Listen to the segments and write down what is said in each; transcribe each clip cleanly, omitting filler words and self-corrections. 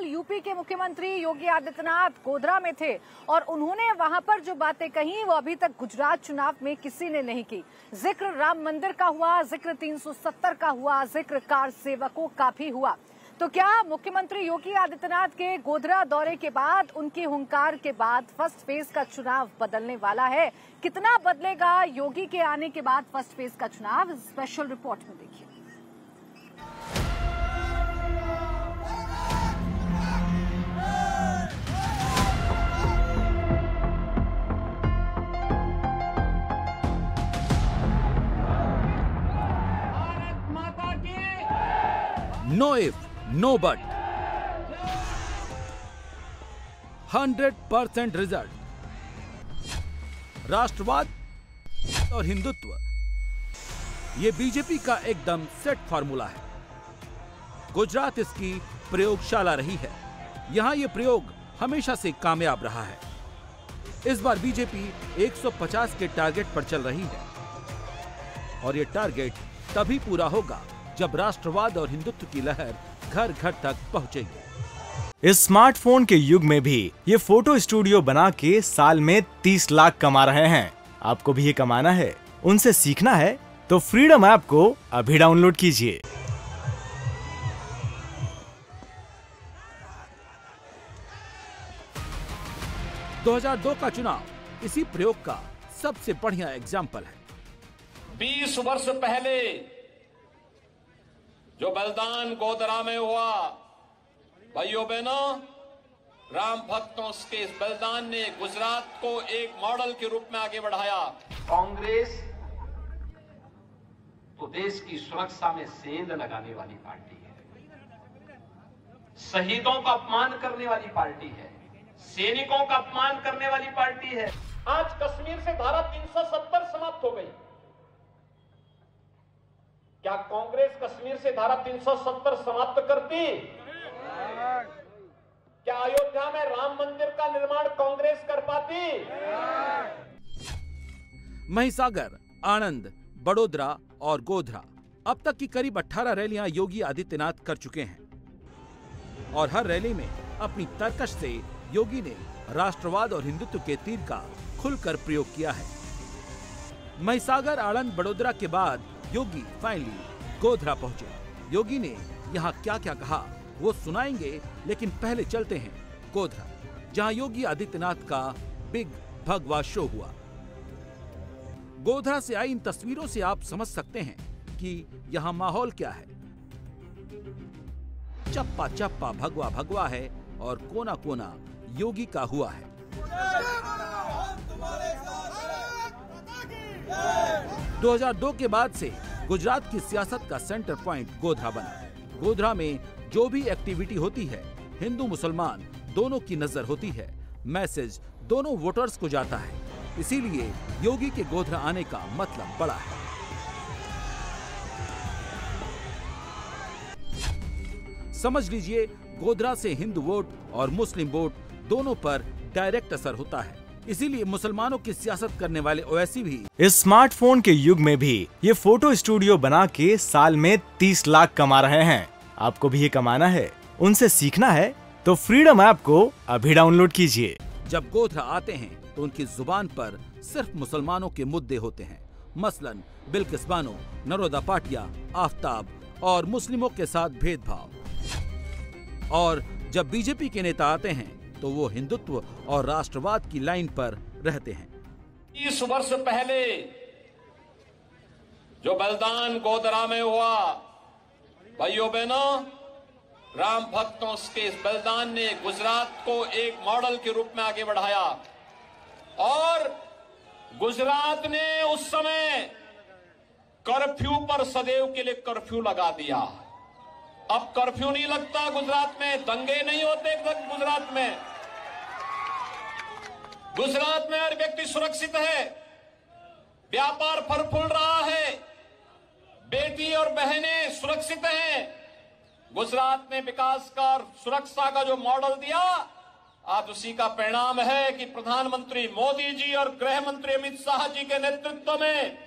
कल यूपी के मुख्यमंत्री योगी आदित्यनाथ गोधरा में थे और उन्होंने वहां पर जो बातें कही वो अभी तक गुजरात चुनाव में किसी ने नहीं की। जिक्र राम मंदिर का हुआ, जिक्र 370 का हुआ, जिक्र कार सेवकों का भी हुआ। तो क्या मुख्यमंत्री योगी आदित्यनाथ के गोधरा दौरे के बाद, उनकी हुंकार के बाद फर्स्ट फेज का चुनाव बदलने वाला है? कितना बदलेगा योगी के आने के बाद फर्स्ट फेज का चुनाव? स्पेशल रिपोर्ट में देखिए। No if, no but. 100% result. राष्ट्रवाद और हिंदुत्व, ये बीजेपी का एकदम सेट फार्मूला है। गुजरात इसकी प्रयोगशाला रही है। यहां ये प्रयोग हमेशा से कामयाब रहा है। इस बार बीजेपी 150 के टारगेट पर चल रही है और ये टारगेट तभी पूरा होगा जब राष्ट्रवाद और हिंदुत्व की लहर घर घर तक पहुंचेगी। इस स्मार्टफोन के युग में भी ये फोटो स्टूडियो बना के साल में 30 लाख कमा रहे हैं। आपको भी ये कमाना है, उनसे सीखना है तो फ्रीडम ऐप को अभी डाउनलोड कीजिए। – 2002 का चुनाव इसी प्रयोग का सबसे बढ़िया एग्जाम्पल है। 20 वर्ष पहले जो बलिदान गोधरा में हुआ, भाइयों बहनों, राम भक्तों के इस बलिदान ने गुजरात को एक मॉडल के रूप में आगे बढ़ाया। कांग्रेस तो देश की सुरक्षा में सेंध लगाने वाली पार्टी है, शहीदों का अपमान करने वाली पार्टी है, सैनिकों का अपमान करने वाली पार्टी है। आज कश्मीर से धारा 370 समाप्त हो गई। क्या कांग्रेस कश्मीर से धारा 370 समाप्त करती? क्या अयोध्या में राम मंदिर का निर्माण कांग्रेस कर पाती? महिसागर, आणंद, बड़ोदरा और गोधरा अब तक की करीब 18 रैलियां योगी आदित्यनाथ कर चुके हैं और हर रैली में अपनी तर्कश से योगी ने राष्ट्रवाद और हिंदुत्व के तीर का खुलकर प्रयोग किया है। महिसागर, आणंद, बड़ोदरा के बाद योगी फाइनली गोधरा पहुंचे। योगी ने यहाँ क्या क्या कहा वो सुनाएंगे, लेकिन पहले चलते हैं गोधरा, जहाँ योगी आदित्यनाथ का बिग भगवा शो हुआ। गोधरा से आई इन तस्वीरों से आप समझ सकते हैं कि यहाँ माहौल क्या है। चप्पा चप्पा भगवा भगवा है और कोना कोना योगी का हुआ है। 2002 के बाद से गुजरात की सियासत का सेंटर पॉइंट गोधरा बना। गोधरा में जो भी एक्टिविटी होती है, हिंदू मुसलमान दोनों की नजर होती है। मैसेज दोनों वोटर्स को जाता है। इसीलिए योगी के गोधरा आने का मतलब बड़ा है। समझ लीजिए, गोधरा से हिंदू वोट और मुस्लिम वोट दोनों पर डायरेक्ट असर होता है। इसीलिए मुसलमानों की सियासत करने वाले ओवैसी भी इस स्मार्टफोन के युग में भी ये फोटो स्टूडियो बना के साल में 30 लाख कमा रहे हैं। आपको भी ये कमाना है, उनसे सीखना है तो फ्रीडम ऐप को अभी डाउनलोड कीजिए। जब गोधरा आते हैं तो उनकी जुबान पर सिर्फ मुसलमानों के मुद्दे होते हैं, मसलन बिल्किस बानो, नरोदा पाटिया, आफ्ताब और मुस्लिमों के साथ भेदभाव। और जब बीजेपी के नेता आते हैं तो वो हिंदुत्व और राष्ट्रवाद की लाइन पर रहते हैं। 20 वर्ष पहले जो बलिदान गोधरा में हुआ, भाइयों बहनों, राम भक्तों के इस बलिदान ने गुजरात को एक मॉडल के रूप में आगे बढ़ाया और गुजरात ने उस समय कर्फ्यू पर सदैव के लिए कर्फ्यू लगा दिया। अब कर्फ्यू नहीं लगता गुजरात में, दंगे नहीं होते गुजरात में। गुजरात में हर व्यक्ति सुरक्षित है, व्यापार फल फूल रहा है, बेटी और बहनें सुरक्षित हैं। गुजरात ने विकास का, सुरक्षा का जो मॉडल दिया, आज उसी का परिणाम है कि प्रधानमंत्री मोदी जी और गृह मंत्री अमित शाह जी के नेतृत्व में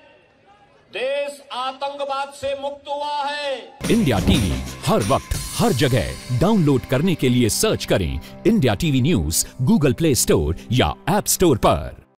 देश आतंकवाद से मुक्त हुआ है। इंडिया टीवी हर वक्त हर जगह डाउनलोड करने के लिए सर्च करें India TV news Google play store या ऐप स्टोर पर।